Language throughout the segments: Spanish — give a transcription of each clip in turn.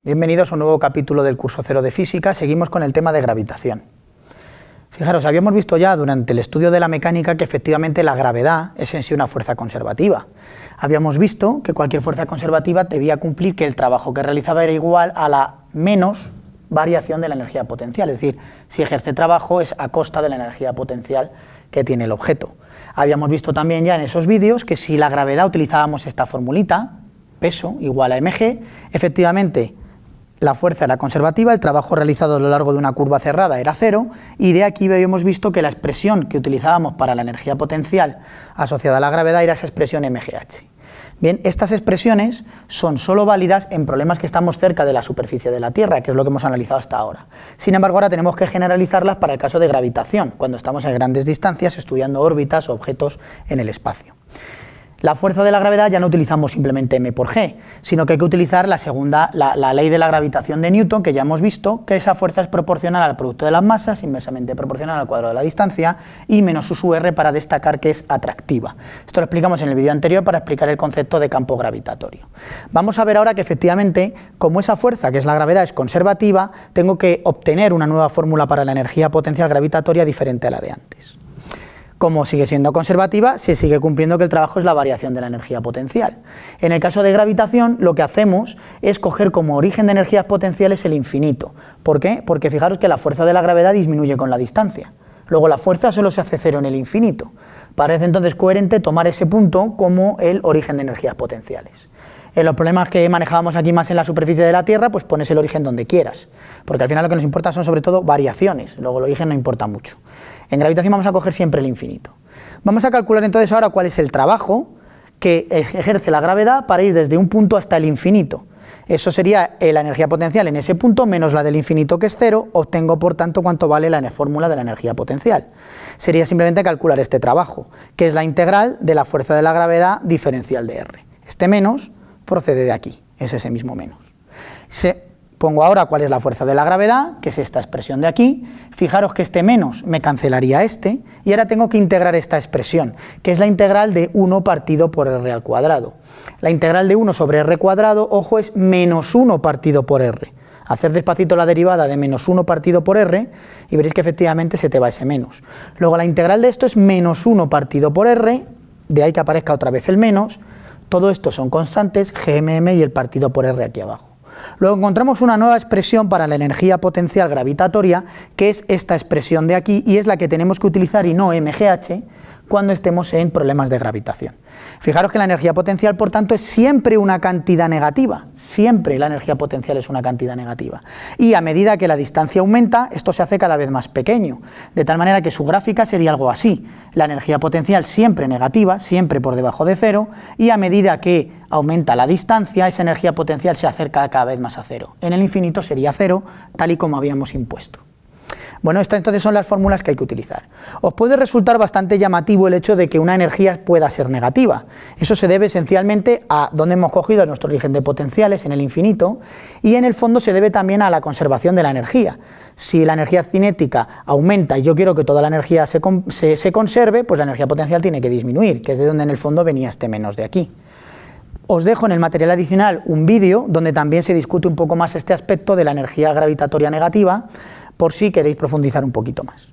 Bienvenidos a un nuevo capítulo del curso 0 de Física. Seguimos con el tema de gravitación. Fijaros, habíamos visto ya durante el estudio de la mecánica que efectivamente la gravedad es en sí una fuerza conservativa. Habíamos visto que cualquier fuerza conservativa debía cumplir que el trabajo que realizaba era igual a la menos variación de la energía potencial, es decir, si ejerce trabajo es a costa de la energía potencial que tiene el objeto. Habíamos visto también ya en esos vídeos que si la gravedad utilizábamos esta formulita, peso igual a mg, efectivamente la fuerza era conservativa, el trabajo realizado a lo largo de una curva cerrada era cero, y de aquí habíamos visto que la expresión que utilizábamos para la energía potencial asociada a la gravedad era esa expresión mgh. Bien, estas expresiones son solo válidas en problemas que estamos cerca de la superficie de la Tierra, que es lo que hemos analizado hasta ahora. Sin embargo, ahora tenemos que generalizarlas para el caso de gravitación, cuando estamos a grandes distancias estudiando órbitas o objetos en el espacio. La fuerza de la gravedad ya no utilizamos simplemente m por g, sino que hay que utilizar la ley de la gravitación de Newton, que ya hemos visto, que esa fuerza es proporcional al producto de las masas, inversamente proporcional al cuadrado de la distancia, y menos su r para destacar que es atractiva. Esto lo explicamos en el vídeo anterior para explicar el concepto de campo gravitatorio. Vamos a ver ahora que efectivamente, como esa fuerza, que es la gravedad, es conservativa, tengo que obtener una nueva fórmula para la energía potencial gravitatoria diferente a la de antes. Como sigue siendo conservativa, se sigue cumpliendo que el trabajo es la variación de la energía potencial. En el caso de gravitación, lo que hacemos es coger como origen de energías potenciales el infinito. ¿Por qué? Porque fijaros que la fuerza de la gravedad disminuye con la distancia. Luego la fuerza solo se hace cero en el infinito. Parece entonces coherente tomar ese punto como el origen de energías potenciales. En los problemas que manejábamos aquí más en la superficie de la Tierra, pues pones el origen donde quieras, porque al final lo que nos importa son sobre todo variaciones, luego el origen no importa mucho. En gravitación vamos a coger siempre el infinito. Vamos a calcular entonces ahora cuál es el trabajo que ejerce la gravedad para ir desde un punto hasta el infinito. Eso sería la energía potencial en ese punto menos la del infinito, que es cero. Obtengo por tanto cuánto vale la fórmula de la energía potencial. Sería simplemente calcular este trabajo, que es la integral de la fuerza de la gravedad diferencial de R. Este menos procede de aquí, es ese mismo menos. Pongo ahora cuál es la fuerza de la gravedad, que es esta expresión de aquí. Fijaros que este menos me cancelaría este, y ahora tengo que integrar esta expresión, que es la integral de 1 partido por r al cuadrado. La integral de 1 sobre r cuadrado, ojo, es menos 1 partido por r. Hacer despacito la derivada de menos 1 partido por r, y veréis que efectivamente se te va ese menos. Luego la integral de esto es menos 1 partido por r, de ahí que aparezca otra vez el menos. Todo esto son constantes, gmm y el partido por r aquí abajo. Luego encontramos una nueva expresión para la energía potencial gravitatoria, que es esta expresión de aquí, y es la que tenemos que utilizar y no mgh cuando estemos en problemas de gravitación. Fijaros que la energía potencial, por tanto, es siempre una cantidad negativa, siempre la energía potencial es una cantidad negativa. Y a medida que la distancia aumenta, esto se hace cada vez más pequeño, de tal manera que su gráfica sería algo así: la energía potencial siempre negativa, siempre por debajo de cero, y a medida que aumenta la distancia, esa energía potencial se acerca cada vez más a cero. En el infinito sería cero, tal y como habíamos impuesto. Bueno, estas entonces son las fórmulas que hay que utilizar. Os puede resultar bastante llamativo el hecho de que una energía pueda ser negativa. Eso se debe esencialmente a donde hemos cogido nuestro origen de potenciales, en el infinito, y en el fondo se debe también a la conservación de la energía. Si la energía cinética aumenta y yo quiero que toda la energía se conserve, pues la energía potencial tiene que disminuir, que es de donde en el fondo venía este menos de aquí. Os dejo en el material adicional un vídeo donde también se discute un poco más este aspecto de la energía gravitatoria negativa, por si queréis profundizar un poquito más.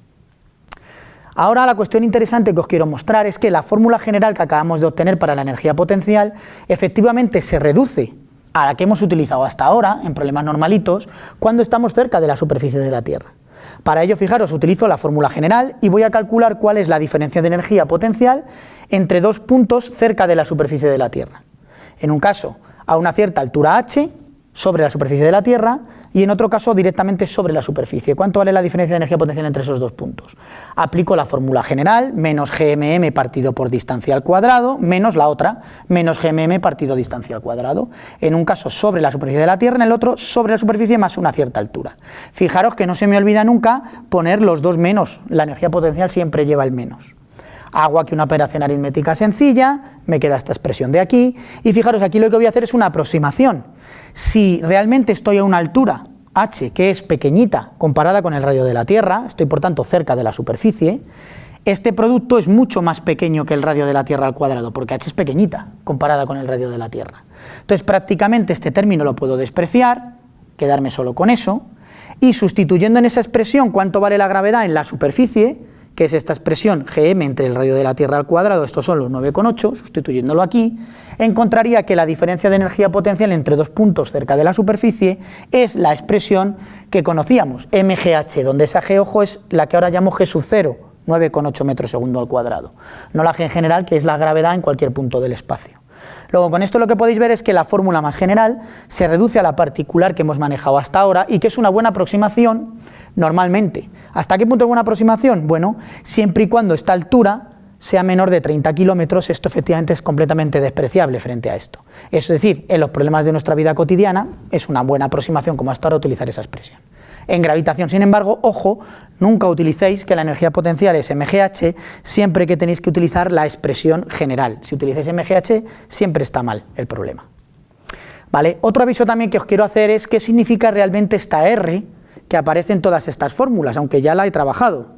Ahora la cuestión interesante que os quiero mostrar es que la fórmula general que acabamos de obtener para la energía potencial efectivamente se reduce a la que hemos utilizado hasta ahora en problemas normalitos cuando estamos cerca de la superficie de la Tierra. Para ello, fijaros, utilizo la fórmula general y voy a calcular cuál es la diferencia de energía potencial entre dos puntos cerca de la superficie de la Tierra. En un caso, a una cierta altura h sobre la superficie de la Tierra, y en otro caso directamente sobre la superficie. ¿Cuánto vale la diferencia de energía potencial entre esos dos puntos? Aplico la fórmula general, menos gmm partido por distancia al cuadrado, menos la otra, menos gmm partido distancia al cuadrado. En un caso sobre la superficie de la Tierra, en el otro sobre la superficie más una cierta altura. Fijaros que no se me olvida nunca poner los dos menos, la energía potencial siempre lleva el menos. Hago aquí una operación aritmética sencilla, me queda esta expresión de aquí, y fijaros, aquí lo que voy a hacer es una aproximación. Si realmente estoy a una altura h que es pequeñita comparada con el radio de la Tierra, estoy por tanto cerca de la superficie, este producto es mucho más pequeño que el radio de la Tierra al cuadrado, porque h es pequeñita comparada con el radio de la Tierra. Entonces prácticamente este término lo puedo despreciar, quedarme solo con eso, y sustituyendo en esa expresión cuánto vale la gravedad en la superficie, que es esta expresión gm entre el radio de la Tierra al cuadrado, estos son los 9,8, sustituyéndolo aquí, encontraría que la diferencia de energía potencial entre dos puntos cerca de la superficie es la expresión que conocíamos, mgh, donde esa g, ojo, es la que ahora llamo g sub 0, 9,8 metros segundo al cuadrado, no la g en general, que es la gravedad en cualquier punto del espacio. Luego, con esto lo que podéis ver es que la fórmula más general se reduce a la particular que hemos manejado hasta ahora y que es una buena aproximación normalmente. ¿Hasta qué punto es buena aproximación? Bueno, siempre y cuando esta altura sea menor de 30 kilómetros, esto efectivamente es completamente despreciable frente a esto. Es decir, en los problemas de nuestra vida cotidiana es una buena aproximación como hasta ahora utilizar esa expresión. En gravitación, sin embargo, ojo, nunca utilicéis que la energía potencial es mgh siempre que tenéis que utilizar la expresión general. Si utilizáis mgh, siempre está mal el problema. ¿Vale? Otro aviso también que os quiero hacer es qué significa realmente esta R que aparece en todas estas fórmulas, aunque ya la he trabajado.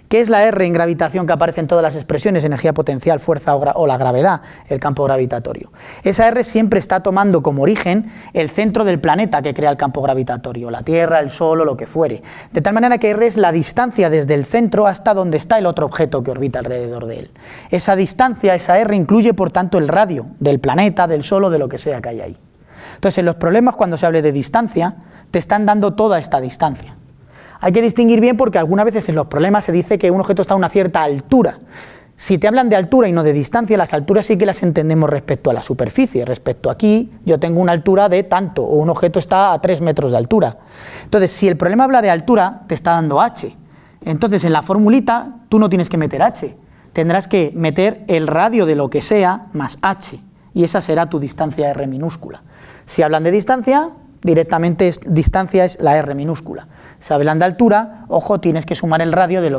¿Qué es la R en gravitación que aparece en todas las expresiones? Energía potencial, fuerza o la gravedad, el campo gravitatorio. Esa R siempre está tomando como origen el centro del planeta que crea el campo gravitatorio, la Tierra, el Sol o lo que fuere. De tal manera que R es la distancia desde el centro hasta donde está el otro objeto que orbita alrededor de él. Esa distancia, esa R, incluye por tanto el radio del planeta, del Sol o de lo que sea que hay ahí. Entonces, en los problemas, cuando se hable de distancia, te están dando toda esta distancia. Hay que distinguir bien porque algunas veces en los problemas se dice que un objeto está a una cierta altura. Si te hablan de altura y no de distancia, las alturas sí que las entendemos respecto a la superficie. Respecto aquí, yo tengo una altura de tanto, o un objeto está a 3 metros de altura. Entonces, si el problema habla de altura, te está dando h. Entonces, en la formulita, tú no tienes que meter h. Tendrás que meter el radio de lo que sea más h. Y esa será tu distancia r minúscula. Si hablan de distancia, directamente distancia es la r minúscula. Si hablan de altura, ojo, tienes que sumar el radio de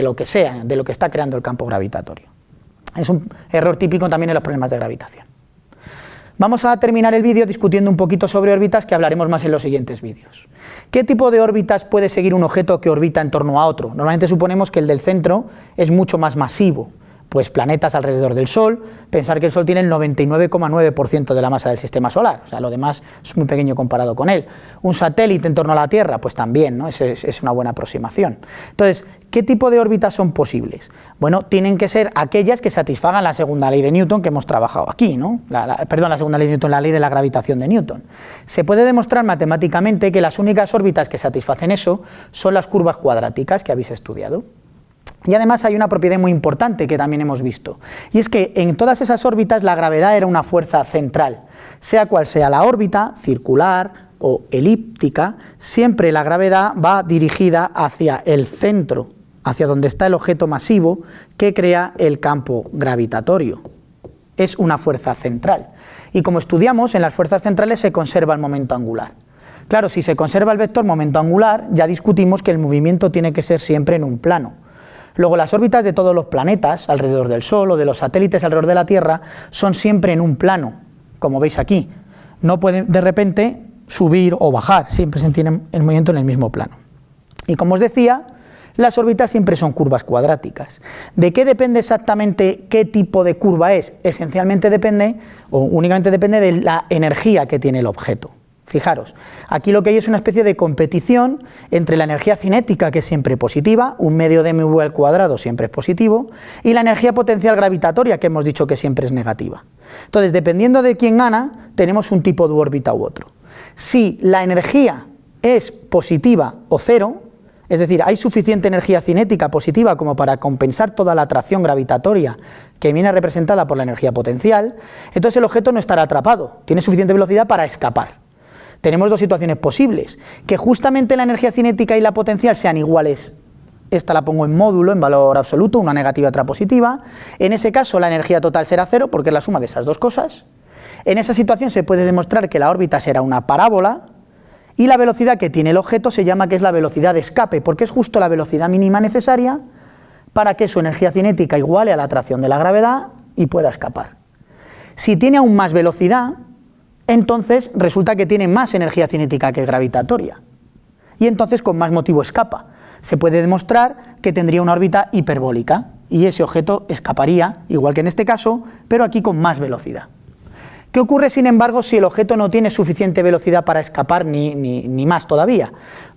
lo que sea, de lo que está creando el campo gravitatorio. Es un error típico también en los problemas de gravitación. Vamos a terminar el vídeo discutiendo un poquito sobre órbitas, que hablaremos más en los siguientes vídeos. ¿Qué tipo de órbitas puede seguir un objeto que orbita en torno a otro? Normalmente suponemos que el del centro es mucho más masivo. Pues planetas alrededor del Sol, pensar que el Sol tiene el 99,9% de la masa del sistema solar, o sea, lo demás es muy pequeño comparado con él. Un satélite en torno a la Tierra, pues también, ¿no? Es una buena aproximación. Entonces, ¿qué tipo de órbitas son posibles? Bueno, tienen que ser aquellas que satisfagan la segunda ley de Newton que hemos trabajado aquí, ¿no? Perdón, la segunda ley de Newton, la ley de la gravitación de Newton. Se puede demostrar matemáticamente que las únicas órbitas que satisfacen eso son las curvas cuadráticas que habéis estudiado. Y además hay una propiedad muy importante que también hemos visto, y es que en todas esas órbitas la gravedad era una fuerza central. Sea cual sea la órbita, circular o elíptica, siempre la gravedad va dirigida hacia el centro, hacia donde está el objeto masivo que crea el campo gravitatorio. Es una fuerza central. Y como estudiamos, en las fuerzas centrales se conserva el momento angular. Claro, si se conserva el vector momento angular, ya discutimos que el movimiento tiene que ser siempre en un plano. Luego, las órbitas de todos los planetas alrededor del Sol o de los satélites alrededor de la Tierra son siempre en un plano, como veis aquí. No pueden de repente subir o bajar, siempre se tiene el movimiento en el mismo plano. Y como os decía, las órbitas siempre son curvas cuadráticas. ¿De qué depende exactamente qué tipo de curva es? Esencialmente depende, o únicamente depende de la energía que tiene el objeto. Fijaros, aquí lo que hay es una especie de competición entre la energía cinética, que es siempre positiva, un medio de mv al cuadrado siempre es positivo, y la energía potencial gravitatoria, que hemos dicho que siempre es negativa. Entonces, dependiendo de quién gana, tenemos un tipo de órbita u otro. Si la energía es positiva o cero, es decir, hay suficiente energía cinética positiva como para compensar toda la atracción gravitatoria que viene representada por la energía potencial, entonces el objeto no estará atrapado, tiene suficiente velocidad para escapar. Tenemos dos situaciones posibles, que justamente la energía cinética y la potencial sean iguales. Esta la pongo en módulo, en valor absoluto, una negativa y otra positiva. En ese caso la energía total será cero, porque es la suma de esas dos cosas. En esa situación se puede demostrar que la órbita será una parábola, y la velocidad que tiene el objeto se llama que es la velocidad de escape, porque es justo la velocidad mínima necesaria para que su energía cinética iguale a la atracción de la gravedad y pueda escapar. Si tiene aún más velocidad, entonces resulta que tiene más energía cinética que gravitatoria, y entonces con más motivo escapa. Se puede demostrar que tendría una órbita hiperbólica, y ese objeto escaparía, igual que en este caso, pero aquí con más velocidad. ¿Qué ocurre, sin embargo, si el objeto no tiene suficiente velocidad para escapar ni más todavía?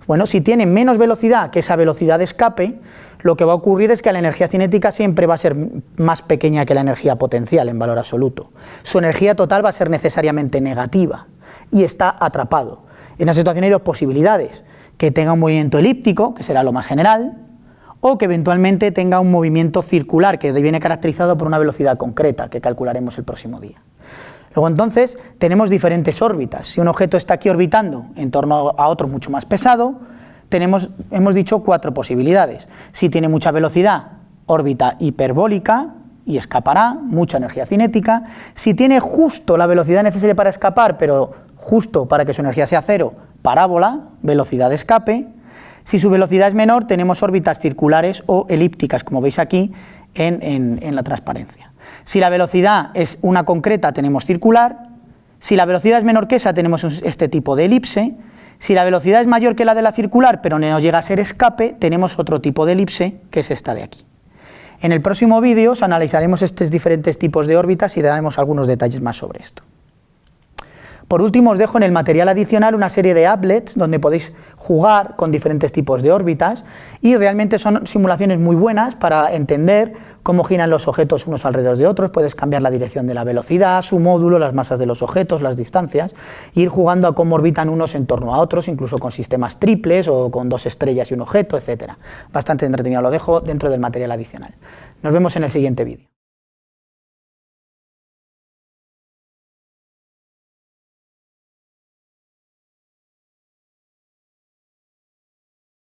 Bueno, si tiene menos velocidad que esa velocidad de escape, lo que va a ocurrir es que la energía cinética siempre va a ser más pequeña que la energía potencial en valor absoluto. Su energía total va a ser necesariamente negativa y está atrapado. En esa situación hay dos posibilidades: que tenga un movimiento elíptico, que será lo más general, o que eventualmente tenga un movimiento circular, que viene caracterizado por una velocidad concreta, que calcularemos el próximo día. Luego entonces tenemos diferentes órbitas. Si un objeto está aquí orbitando en torno a otro mucho más pesado, hemos dicho 4 posibilidades. Si tiene mucha velocidad, órbita hiperbólica y escapará, mucha energía cinética. Si tiene justo la velocidad necesaria para escapar, pero justo para que su energía sea cero, parábola, velocidad de escape. Si su velocidad es menor, tenemos órbitas circulares o elípticas, como veis aquí en la transparencia. Si la velocidad es una concreta, tenemos circular. Si la velocidad es menor que esa, tenemos este tipo de elipse. Si la velocidad es mayor que la de la circular, pero no llega a ser escape, tenemos otro tipo de elipse, que es esta de aquí. En el próximo vídeo analizaremos estos diferentes tipos de órbitas y daremos algunos detalles más sobre esto. Por último, os dejo en el material adicional una serie de applets donde podéis jugar con diferentes tipos de órbitas, y realmente son simulaciones muy buenas para entender cómo giran los objetos unos alrededor de otros. Puedes cambiar la dirección de la velocidad, su módulo, las masas de los objetos, las distancias, e ir jugando a cómo orbitan unos en torno a otros, incluso con sistemas triples o con 2 estrellas y un objeto, etc. Bastante entretenido, lo dejo dentro del material adicional. Nos vemos en el siguiente vídeo.